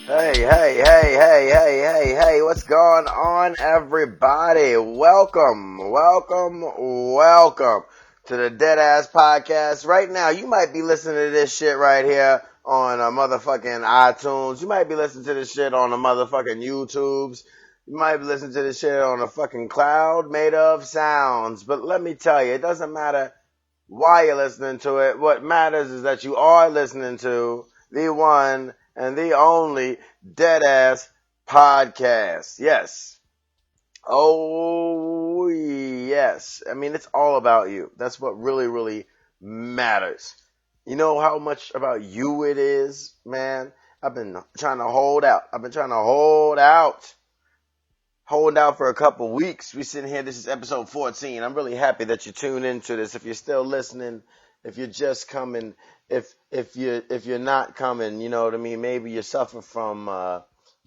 Hey, what's going on, everybody? Welcome to the Deadass Podcast. Right now, you might be listening to this shit right here on a motherfucking iTunes. You might be listening to this shit on a motherfucking YouTubes. You might be listening to this shit on a fucking cloud made of sounds. But let me tell you, it doesn't matter why you're listening to it. What matters is that you are listening to the one and the only Deadass Podcast. Yes. Oh, yes. I mean, it's all about you. That's what really matters. You know how much about you it is, man? I've been trying to hold out. Holding out for a couple weeks. We sitting here. This is episode 14. I'm really happy that you tuned into this. If you're still listening, if you're just coming, if you're not coming, you know what I mean. Maybe you suffer from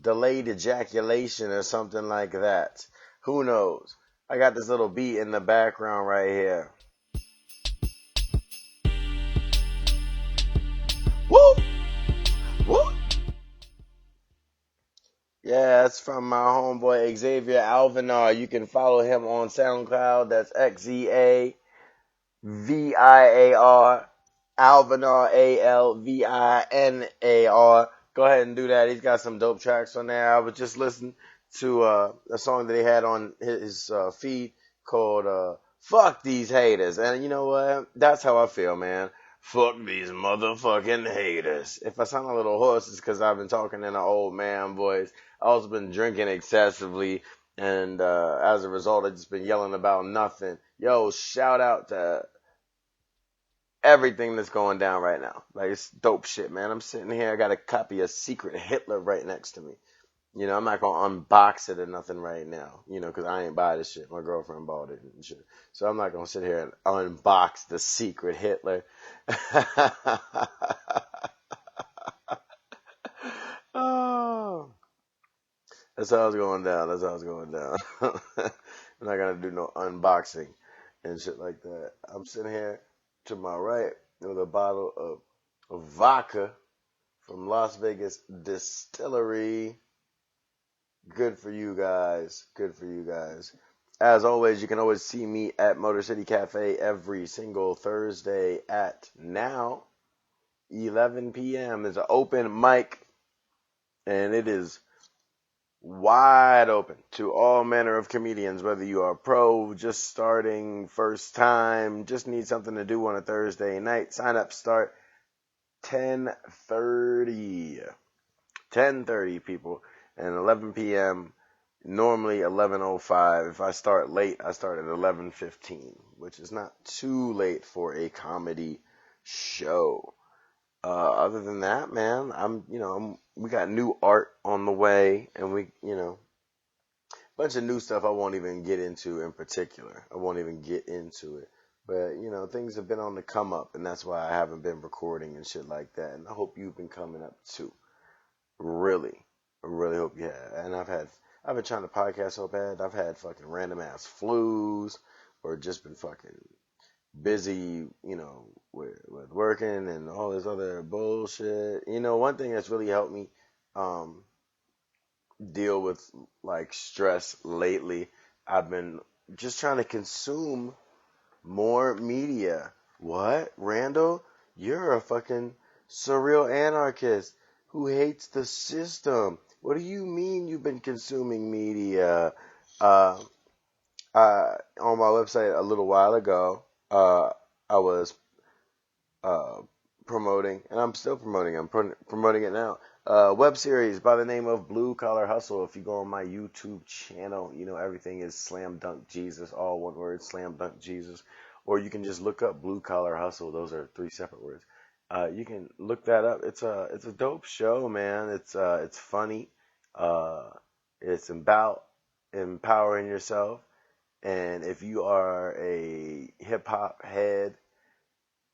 delayed ejaculation or something like that. Who knows? I got this little beat in the background right here. Woo! Woo! Yeah, that's from my homeboy Xavier Alvinar. You can follow him on SoundCloud. That's XZAVIAR. Alvinar, ALVINAR. Go ahead and do that. He's got some dope tracks on there. I was just listening to a song that he had on his feed called Fuck These Haters. And you know what? That's how I feel, man. Fuck these motherfucking haters. If I sound a little hoarse, it's because I've been talking in an old man voice. I also been drinking excessively, and as a result, I've just been yelling about nothing. Yo, shout out to everything that's going down right now. Like, it's dope shit, man. I'm sitting here, I got a copy of Secret Hitler right next to me. You know, I'm not gonna unbox it or nothing right now, you know, because I ain't buy this shit. My girlfriend bought it and shit. So I'm not gonna sit here and unbox the Secret Hitler. Oh, that's how it's going down. I'm not gonna do no unboxing and shit like that. I'm sitting here to my right with a bottle of vodka from Las Vegas Distillery. Good for you guys. As always, you can always see me at Motor City Cafe every single Thursday at now 11 p.m. There's an open mic, and it is wide open to all manner of comedians, whether you are pro, just starting, first time, just need something to do on a Thursday night. Sign up start 10:30. 10:30, people, and 11 p.m. Normally 11:05. If I start late, I start at 11:15, which is not too late for a comedy show. Other than that, man, we got new art on the way, and a bunch of new stuff I won't even get into in particular. I won't even get into it. But, things have been on the come up, and that's why I haven't been recording and shit like that. And I hope you've been coming up too. Really. I really hope you have. And I've been trying to podcast so bad. I've had fucking random ass flus, or just been fucking busy, with working and all this other bullshit. One thing that's really helped me deal with like stress lately, I've been just trying to consume more media. What? Randall? You're a fucking surreal anarchist who hates the system. What do you mean you've been consuming media? Uh, on my website a little while ago, I was promoting, and I'm still promoting. I'm promoting it now. Web series by the name of Blue Collar Hustle. If you go on my YouTube channel, everything is Slam Dunk Jesus, all one word, Slam Dunk Jesus. Or you can just look up Blue Collar Hustle. Those are 3 separate words. You can look that up. It's a dope show, man. It's funny. It's about empowering yourself. And if you are a hip hop head,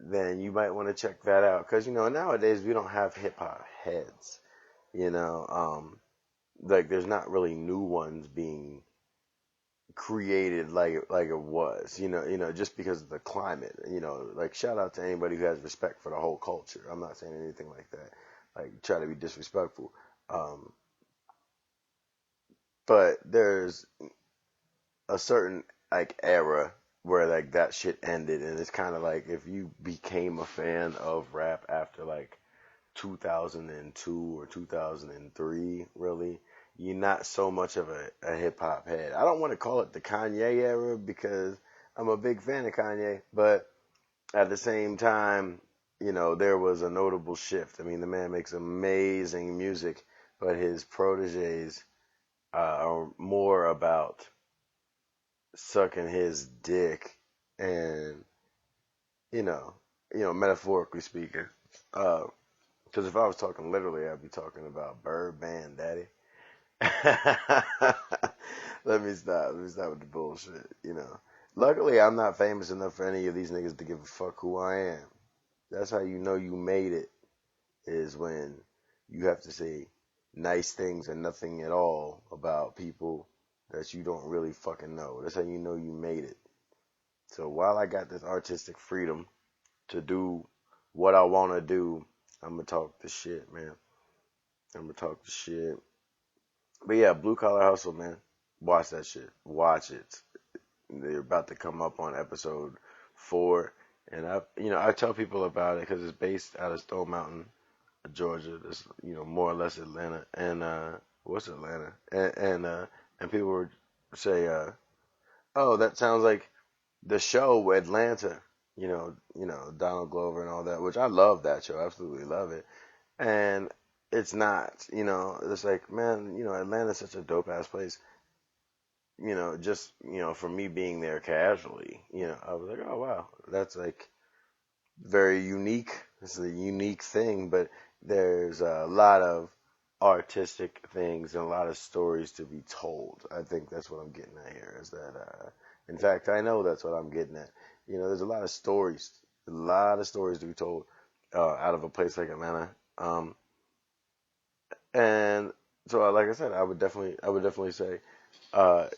then you might want to check that out. Because, nowadays we don't have hip hop heads. Like there's not really new ones being created like it was, just because of the climate, like shout out to anybody who has respect for the whole culture. I'm not saying anything like that, like try to be disrespectful. Um, but there's a certain like era where like that shit ended, and it's kind of like if you became a fan of rap after like 2002 or 2003, really, you're not so much of a hip hop head. I don't want to call it the Kanye era because I'm a big fan of Kanye, but at the same time, there was a notable shift. I mean, the man makes amazing music, but his proteges are more about sucking his dick and, you know, metaphorically speaking. Because if I was talking literally, I'd be talking about Bird Band, Daddy. Let me stop. Let me stop with the bullshit. Luckily, I'm not famous enough for any of these niggas to give a fuck who I am. That's how you know you made it, is when you have to say nice things and nothing at all about people that you don't really fucking know. That's how you know you made it. So while I got this artistic freedom to do what I want to do, I'm going to talk the shit, man. I'm going to talk the shit. But yeah, Blue Collar Hustle, man. Watch that shit. Watch it. They're about to come up on episode 4. And I tell people about it because it's based out of Stone Mountain, Georgia. That's, more or less Atlanta. And, what's Atlanta? And people would say, oh, that sounds like the show Atlanta, Donald Glover and all that, which I love that show, absolutely love it. And it's not, it's like, man, Atlanta's such a dope ass place. Just, for me being there casually, I was like, oh wow, that's like very unique. It's a unique thing, but there's a lot of artistic things and a lot of stories to be told. I think that's what I'm getting at here. Is that, in fact, I know that's what I'm getting at. There's a lot of stories to be told out of a place like Atlanta. And so, like I said, I would definitely say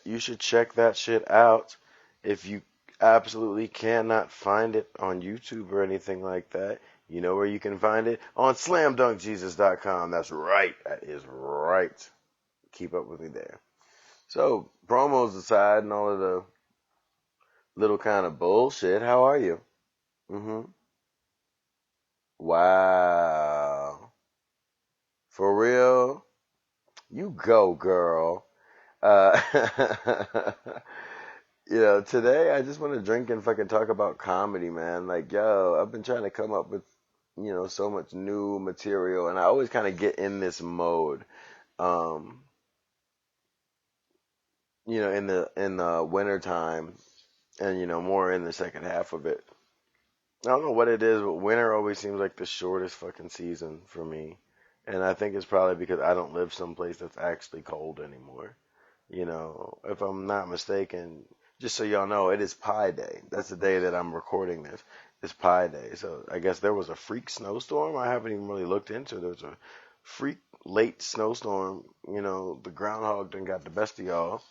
you should check that shit out. If you absolutely cannot find it on YouTube or anything like that, you know where you can find it? On slamdunkjesus.com. That's right. That is right. Keep up with me there. So, promos aside and all of the little kind of bullshit, how are you? Mm-hmm. Wow. For real? You go, girl. Uh, today I just want to drink and fucking talk about comedy, man. Like, yo, I've been trying to come up with, so much new material, and I always kind of get in this mode, um, in the winter time, and more in the second half of it. I don't know what it is, but winter always seems like the shortest fucking season for me, and I think it's probably because I don't live someplace that's actually cold anymore. If I'm not mistaken, just so y'all know, it is Pi Day. That's the day that I'm recording this. It's Pi Day. So I guess there was a freak snowstorm. I haven't even really looked into it. There was a freak late snowstorm. The groundhog done got the best of y'all.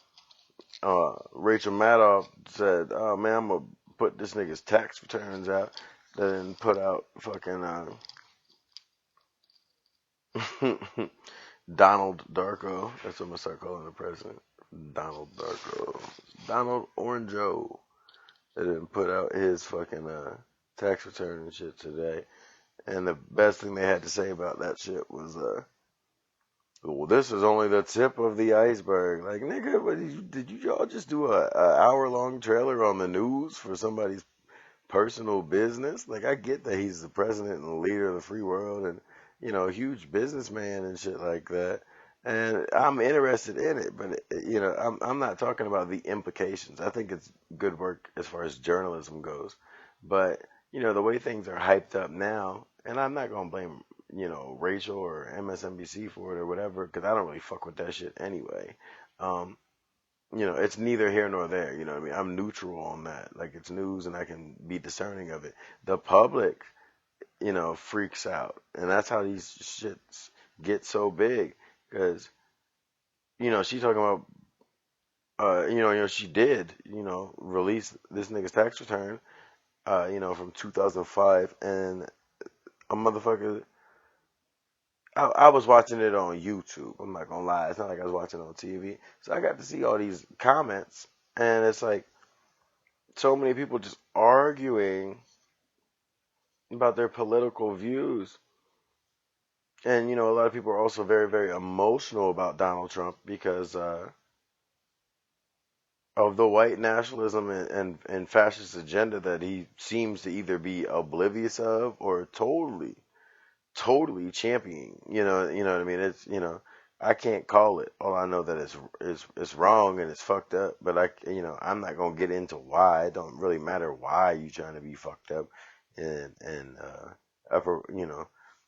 Rachel Maddow said, oh man, I'm going to put this nigga's tax returns out. Then put out fucking Donald Darko. That's what I'm going to start calling the president. Donald Darko. Donald Orangeau. They didn't put out his fucking tax return and shit today. And the best thing they had to say about that shit was, well, this is only the tip of the iceberg. Like, nigga, what did you all just do a hour-long trailer on the news for somebody's personal business? Like, I get that he's the president and the leader of the free world and, a huge businessman and shit like that. And I'm interested in it, but I'm not talking about the implications. I think it's good work as far as journalism goes, but the way things are hyped up now, and I'm not gonna blame Rachel or MSNBC for it or whatever, because I don't really fuck with that shit anyway. Um, it's neither here nor there. You know what I mean? I'm neutral on that. Like, it's news, and I can be discerning of it. The public, freaks out, and that's how these shits get so big, because she talking about, she did, release this nigga's tax return, from 2005, and a motherfucker I was watching it on YouTube. I'm not gonna lie. It's not like I was watching it on TV. So I got to see all these comments, and it's like so many people just arguing about their political views. And a lot of people are also very, very emotional about Donald Trump because of the white nationalism and fascist agenda that he seems to either be oblivious of or totally championing. You know what I mean. I can't call it. All I know that it's wrong and it's fucked up. But I'm not gonna get into why. It don't really matter why you trying to be fucked up and upper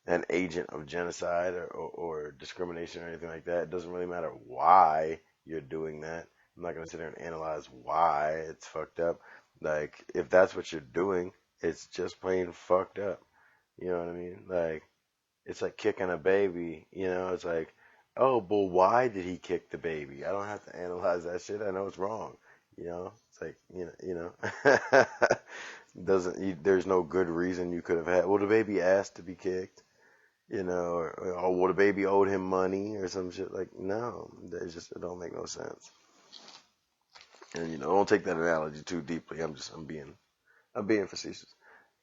an agent of genocide or discrimination or anything like that. It doesn't really matter why you're doing that. I'm not gonna sit there and analyze why it's fucked up. Like if that's what you're doing, it's just plain fucked up. You know what I mean? Like it's like kicking a baby, it's like, oh, but why did he kick the baby? I don't have to analyze that shit. I know it's wrong. It's like, there's no good reason you could have had. Well, the baby asked to be kicked, or well, the baby owed him money or some shit. Like, no, it don't make no sense. And, don't take that analogy too deeply. I'm being facetious.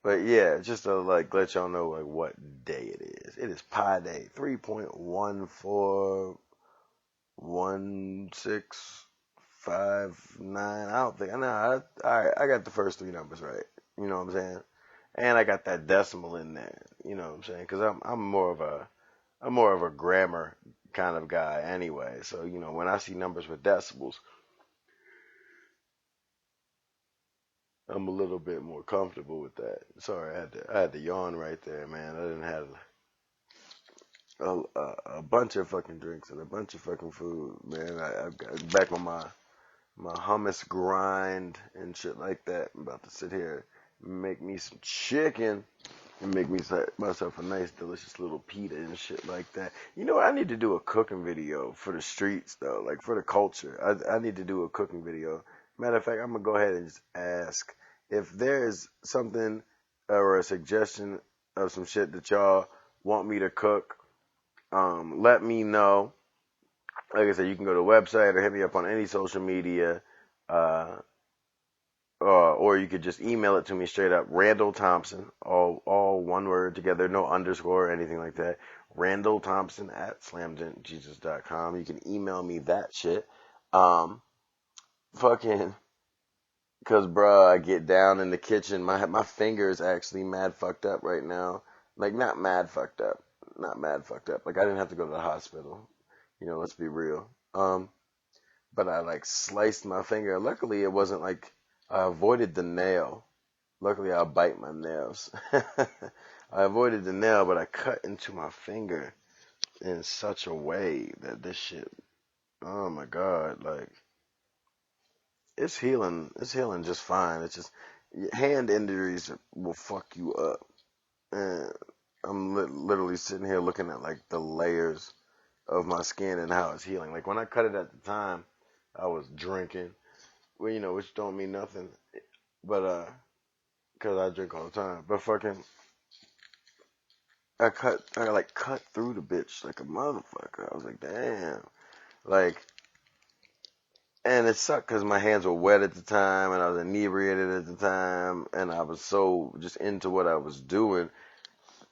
But yeah, just to like let y'all know like what day it is. It is Pi Day 3.141659. I don't think I know. I got the first three numbers right. You know what I'm saying? And I got that decimal in there. You know what I'm saying? Because I'm more of a grammar kind of guy anyway. So when I see numbers with decimals, I'm a little bit more comfortable with that. Sorry, I had to yawn right there, man. I didn't have a bunch of fucking drinks and a bunch of fucking food, man. I've got back on my hummus grind and shit like that. I'm about to sit here, make me some chicken, and make myself a nice, delicious little pita and shit like that. I need to do a cooking video for the streets though, like for the culture. I need to do a cooking video. Matter of fact, I'm gonna go ahead and just ask if there's something or a suggestion of some shit that y'all want me to cook. Let me know. Like I said, you can go to the website or hit me up on any social media, uh, or you could just email it to me straight up. Randall Thompson, all one word together, no underscore or anything like that. Randall Thompson at slamdentjesus.com. You can email me that shit. Fucking, cause bruh, I get down in the kitchen. My finger is actually mad fucked up right now. Like not mad fucked up, not mad fucked up. Like I didn't have to go to the hospital. Let's be real. But I like sliced my finger. Luckily, it wasn't like I avoided the nail. Luckily, I bite my nails. I avoided the nail, but I cut into my finger in such a way that this shit, oh my God, like it's healing. It's healing just fine. It's just hand injuries will fuck you up. And I'm literally sitting here looking at like the layers of my skin and how it's healing. Like when I cut it at the time, I was drinking. Well, which don't mean nothing, but cause I drink all the time. But fucking, I like cut through the bitch like a motherfucker. I was like, damn, like, and it sucked cause my hands were wet at the time, and I was inebriated at the time, and I was so just into what I was doing.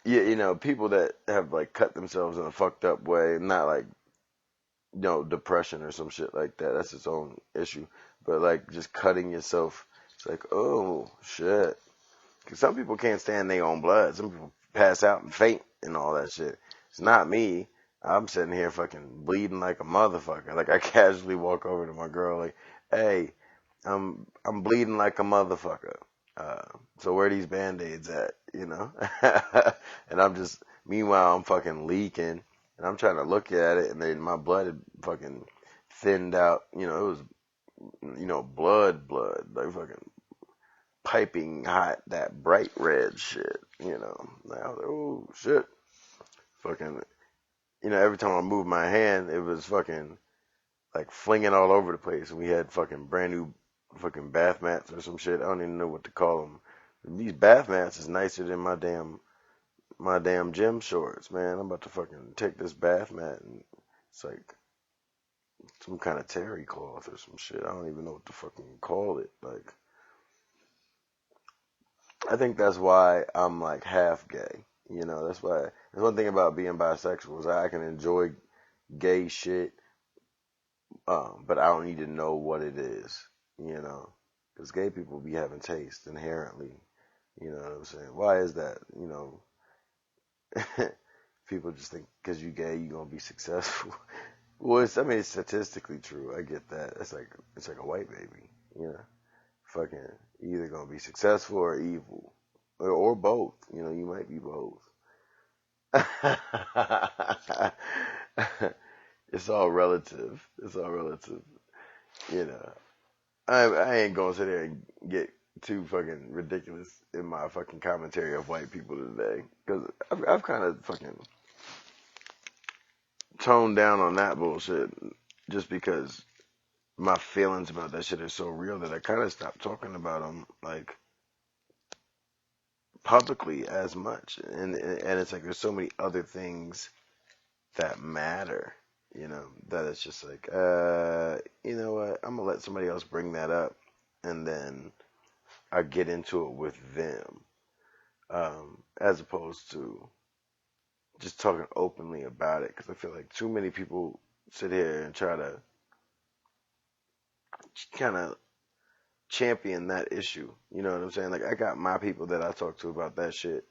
Yeah, people that have like cut themselves in a fucked up way, not like depression or some shit like that. That's its own issue. But like just cutting yourself, it's like, oh shit. 'Cause some people can't stand their own blood. Some people pass out and faint and all that shit. It's not me. I'm sitting here fucking bleeding like a motherfucker. Like I casually walk over to my girl like, hey, I'm bleeding like a motherfucker. Uh, so where are these band-aids at? And meanwhile I'm fucking leaking and I'm trying to look at it and then my blood had fucking thinned out. It was, blood, like fucking piping hot, that bright red shit, Like, I was like, oh shit. Fucking, every time I moved my hand, it was fucking like flinging all over the place. And we had fucking brand new fucking bath mats or some shit. I don't even know what to call them. These bath mats is nicer than my damn my damn gym shorts, man. I'm about to fucking take this bath mat and it's like some kind of terry cloth or some shit. I don't even know what to fucking call it. Like, I think that's why I'm like half gay. You know, that's why. There's one thing about being bisexual is I can enjoy gay shit, but I don't need to know what it is. You know, because gay people be having taste inherently. You know what I'm saying? Why is that? You know, people just think because you gay, you gonna be successful. Well, I mean, it's statistically true. I get that. It's like a white baby. You know, fucking either gonna be successful or evil, or both. You know, you might be both. It's all relative. It's all relative. You know, I ain't gonna sit there and get too fucking ridiculous in my fucking commentary of white people today, because I've kind of fucking toned down on that bullshit just because my feelings about that shit are so real that I kind of stopped talking about them like publicly as much, and it's like there's so many other things that matter, you know, that it's just like, you know what, I'm gonna let somebody else bring that up, and then I get into it with them, as opposed to just talking openly about it, because I feel like too many people sit here and try to kind of champion that issue. You know what I'm saying? Like, I got my people that I talk to about that shit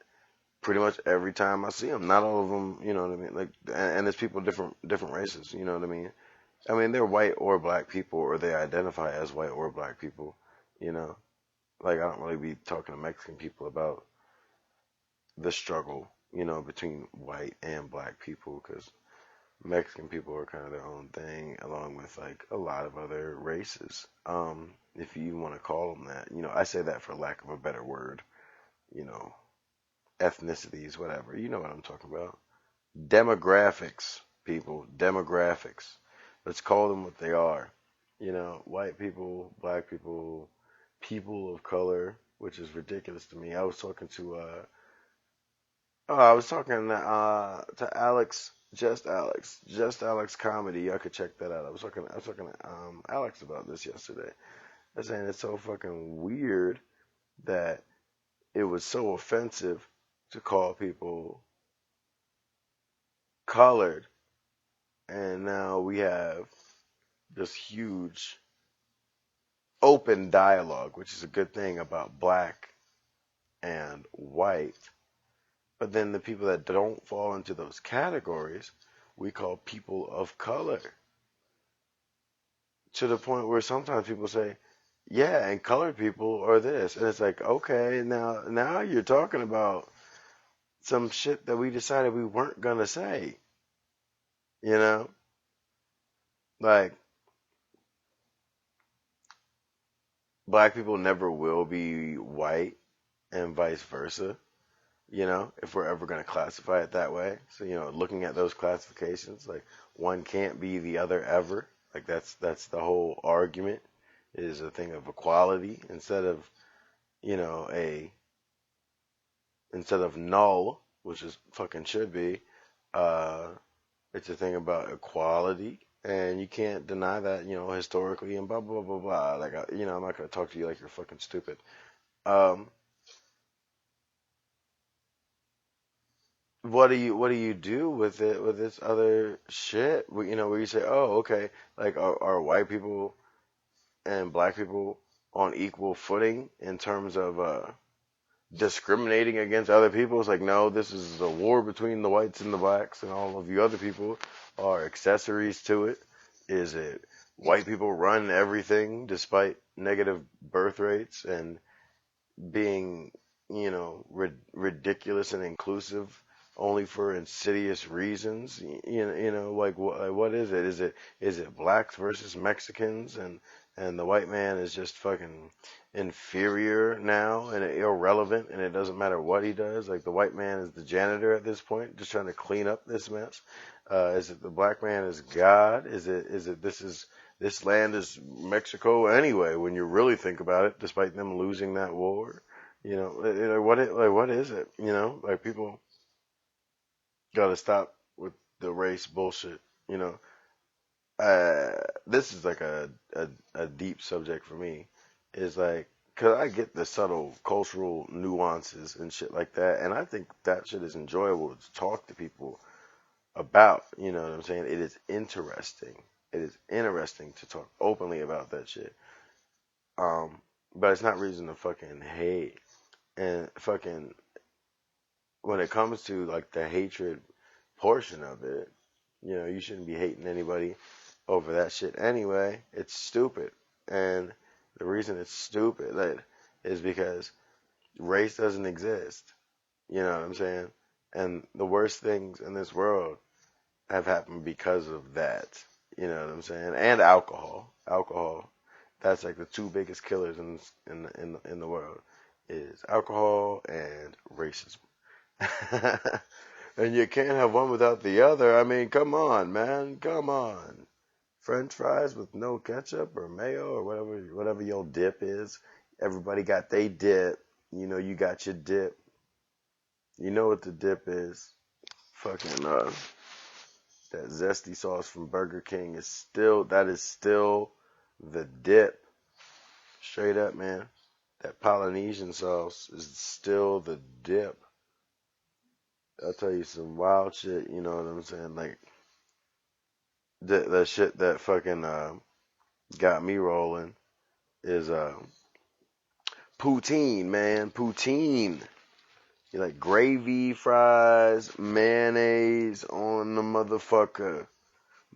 pretty much every time I see them. Not all of them, you know what I mean? Like, and there's people different races. You know what I mean? I mean, they're white or black people, or they identify as white or black people. You know, like I don't really be talking to Mexican people about the struggle, you know, between white and black people, because Mexican people are kind of their own thing, along with like a lot of other races. If you want to call them that, you know, I say that for lack of a better word, you know, ethnicities, whatever. You know what I'm talking about. Demographics, people, demographics. Let's call them what they are. You know, white people, black people, people of color, which is ridiculous to me. I was talking to to Alex, just Alex comedy. Y'all could check that out. I was talking to Alex about this yesterday. I was saying it's so fucking weird that it was so offensive to call people colored, and now we have this huge open dialogue, which is a good thing about black and white. But then the people that don't fall into those categories, we call people of color. To the point where sometimes people say, yeah, and colored people are this. And it's like, okay, now you're talking about some shit that we decided we weren't gonna say. You know? Like, black people never will be white and vice versa, you know, if we're ever going to classify it that way. So, you know, looking at those classifications, like one can't be the other ever. Like that's the whole argument, is a thing of equality instead of, you know, instead of null, which is fucking should be, uh it's a thing about equality, and you can't deny that, you know, historically and blah blah blah blah. Like, you know, I'm not going to talk to you like you're fucking stupid. Um what do you do with it, with this other shit? You know, where you say, oh, okay, like are white people and black people on equal footing in terms of discriminating against other people? It's like, no, this is a war between the whites and the blacks, and all of you other people are accessories to it. Is it white people run everything despite negative birth rates and being, you know, ridiculous and inclusive only for insidious reasons? You know, like what is it? Is it blacks versus Mexicans, and the white man is just fucking inferior now and irrelevant, and it doesn't matter what he does? Like, the white man is the janitor at this point, just trying to clean up this mess. Is it the black man is God? Is it this land is Mexico anyway, when you really think about it, despite them losing that war? You know, what is it? You know, like, people. Gotta stop with the race bullshit. You know, this is like a deep subject for me. Is like, cause I get the subtle cultural nuances and shit like that, and I think that shit is enjoyable to talk to people about. You know what I'm saying? It is interesting. It is interesting to talk openly about that shit. Um, but it's not reason to fucking hate and fucking when it comes to like the hatred portion of it. You know, you shouldn't be hating anybody over that shit anyway. It's stupid. And the reason it's stupid is because race doesn't exist. You know what I'm saying? And the worst things in this world have happened because of that. You know what I'm saying? And alcohol. Alcohol. That's like the two biggest killers in the world is alcohol and racism. And you can't have one without the other. I mean, come on, man. Come on. French fries with no ketchup or mayo or whatever your dip is. Everybody got they dip. You know, you got your dip. You know what the dip is. Fucking that zesty sauce from Burger King is still the dip. Straight up, man. That Polynesian sauce is still the dip. I'll tell you some wild shit, you know what I'm saying? Like the shit that fucking got me rolling is poutine, man. Poutine. You like gravy, fries, mayonnaise on the motherfucker.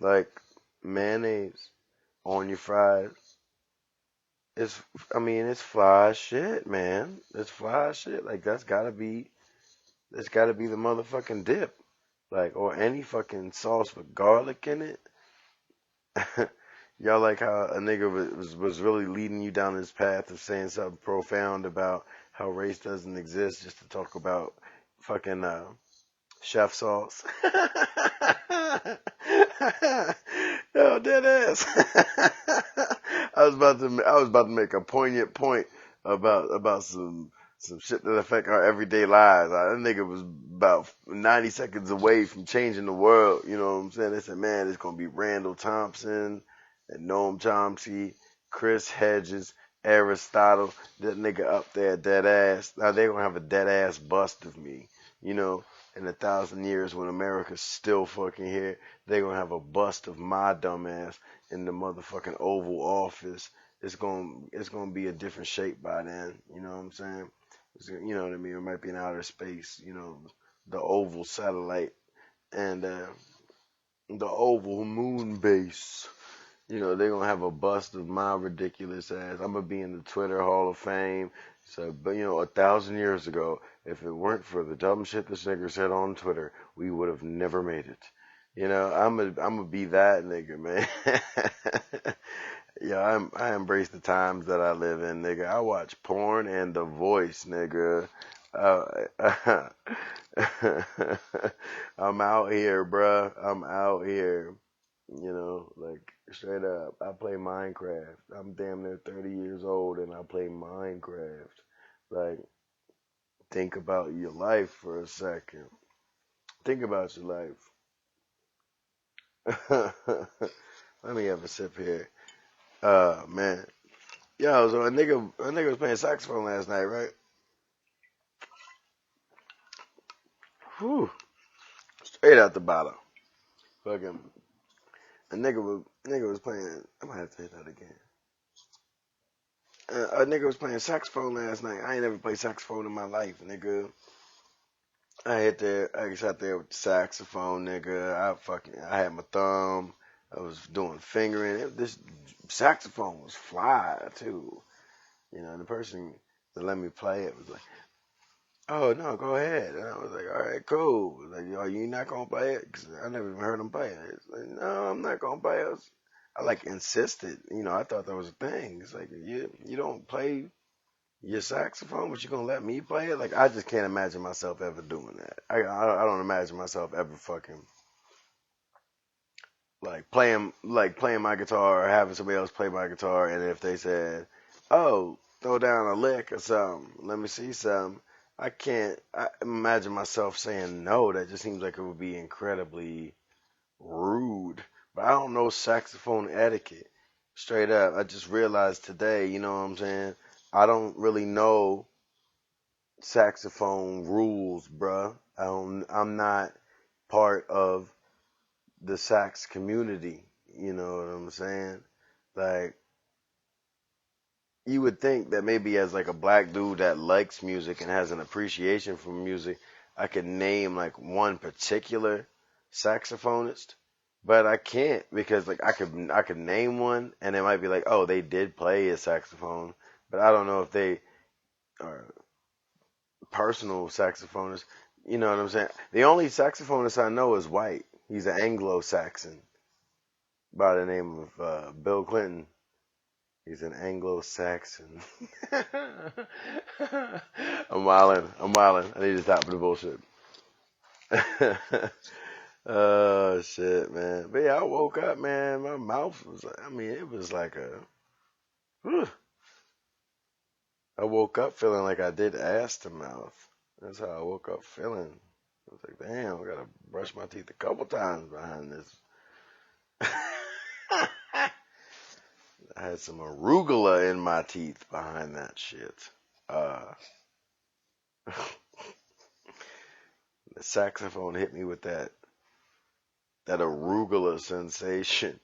Like mayonnaise on your fries. It's I mean it's fly shit, man. It's fly shit. Like that's gotta be the motherfucking dip. Like or any fucking sauce with garlic in it. Y'all like how a nigga was really leading you down this path of saying something profound about how race doesn't exist just to talk about fucking chef sauce. Yo, dead ass. I was about to make a poignant point about some shit that affect our everyday lives. That nigga was about 90 seconds away from changing the world. You know what I'm saying? They said, man, it's gonna be Randall Thompson and Noam Chomsky, Chris Hedges, Aristotle. That nigga up there, dead ass. Now they gonna have a dead ass bust of me. You know, in 1,000 years when America's still fucking here, they gonna have a bust of my dumb ass in the motherfucking Oval Office. It's gonna be a different shape by then. You know what I'm saying? You know what I mean? It might be in outer space. You know, the Oval satellite and the Oval moon base. You know, they're gonna have a bust of my ridiculous ass. I'm gonna be in the Twitter Hall of Fame. So, but you know, 1,000 years ago, if it weren't for the dumb shit this nigga said on Twitter, we would have never made it. You know, I'm gonna be that nigga, man. Yeah, I embrace the times that I live in, nigga. I watch porn and The Voice, nigga. Uh, I'm out here, bruh. I'm out here. You know, like straight up. I play Minecraft. I'm damn near 30 years old and I play Minecraft. Like, think about your life for a second. Think about your life. Let me have a sip here. Man. Yo, so a nigga was playing saxophone last night, right? Whew. Straight out the bottle. Fucking a nigga was playing. I might have to hit that again. A nigga was playing saxophone last night. I ain't never played saxophone in my life, nigga. I sat there with the saxophone, nigga. I had my thumb. I was doing fingering. This saxophone was fly too. You know, the person that let me play it was like, "Oh no, go ahead." And I was like, "All right, cool." Like, "Yo, you not gonna play it?" 'Cause I never even heard him play it. It's like, "No, I'm not gonna play it." I like insisted. You know, I thought that was a thing. It's like you don't play your saxophone, but you gonna let me play it? Like I just can't imagine myself ever doing that. I don't imagine myself ever fucking like playing my guitar or having somebody else play my guitar, and if they said, "Oh, throw down a lick or something, let me see some," I can't imagine myself saying no. That just seems like it would be incredibly rude. But I don't know saxophone etiquette. Straight up. I just realized today, you know what I'm saying? I don't really know saxophone rules, bruh. I'm not part of the sax community. You know what I'm saying? Like, you would think that maybe as like a black dude that likes music and has an appreciation for music, I could name like one particular saxophonist, but I can't because like I could name one and it might be like, oh, they did play a saxophone, but I don't know if they are personal saxophonists. You know what I'm saying? The only saxophonist I know is white. He's an Anglo-Saxon by the name of Bill Clinton. He's an Anglo-Saxon. I'm wildin'. I'm wildin'. I need to stop with the bullshit. Oh shit, man. But yeah, I woke up, man. My mouth was. I mean, it was like a. Whew. I woke up feeling like I did ass to mouth. That's how I woke up feeling. I was like, damn, I gotta brush my teeth a couple times behind this. I had some arugula in my teeth behind that shit. Uh, the saxophone hit me with that arugula sensation.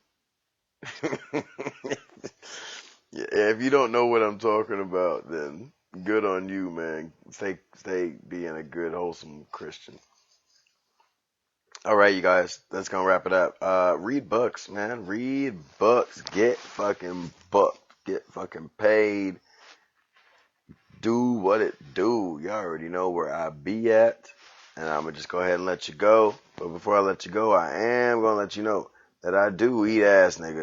Yeah, if you don't know what I'm talking about, then good on you, man. Stay being a good, wholesome Christian. All right, you guys, that's gonna wrap it up. Read books, man. Read books. Get fucking booked. Get fucking paid. Do what it do. You already know where I be at. And I'm gonna just go ahead and let you go. But before I let you go, I am gonna let you know that I do eat ass, nigga.